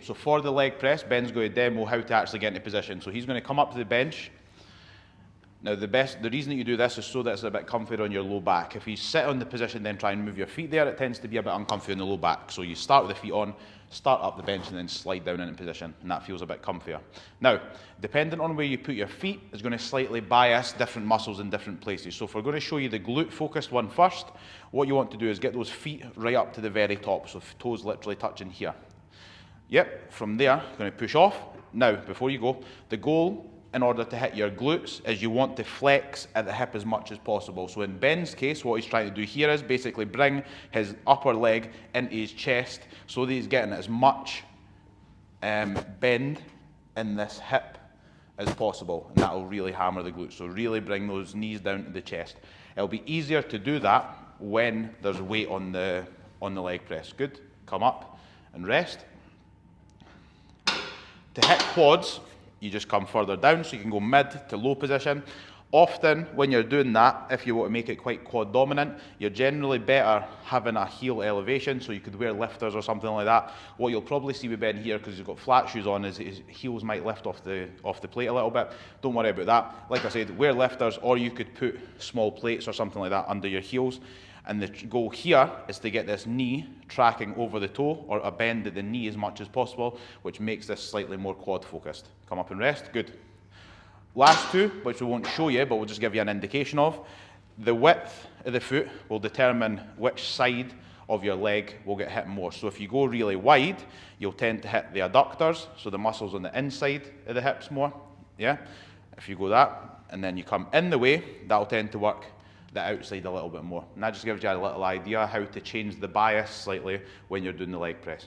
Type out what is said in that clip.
so for the leg press, Ben's going to demo how to actually get into position. So he's going to come up to the bench. Now the reason that you do this is so that it's a bit comfier on your low back. If you sit on the position then try and move your feet there, it tends to be a bit uncomfy on the low back. So you start with the feet on, start up the bench and then slide down into position, and that feels a bit comfier. Now, depending on where you put your feet is going to slightly bias different muscles in different places. So if we're going to show you the glute focused one first, what you want to do is get those feet right up to the very top, so toes literally touching here. Yep, from there, you're going to push off. Now, before you go, the goal in order to hit your glutes is you want to flex at the hip as much as possible. So in Ben's case, what he's trying to do here is basically bring his upper leg into his chest so that he's getting as much bend in this hip as possible, and that will really hammer the glutes. So really bring those knees down to the chest. It'll be easier to do that when there's weight on the leg press. Good. Come up and rest. To hit quads, you just come further down, so you can go mid to low position. Often, when you're doing that, if you want to make it quite quad dominant, you're generally better having a heel elevation, so you could wear lifters or something like that. What you'll probably see with Ben here, because he's got flat shoes on, is his heels might lift off the plate a little bit. Don't worry about that. Like I said, wear lifters, or you could put small plates or something like that under your heels. And the goal here is to get this knee tracking over the toe, or a bend at the knee as much as possible, which makes this slightly more quad focused. Come up and rest, good. Last two, which we won't show you, but we'll just give you an indication of. The width of the foot will determine which side of your leg will get hit more. So if you go really wide, you'll tend to hit the adductors, so the muscles on the inside of the hips more, yeah? If you go that, and then you come in the way, that'll tend to work the outside a little bit more. And that just gives you a little idea how to change the bias slightly when you're doing the leg press.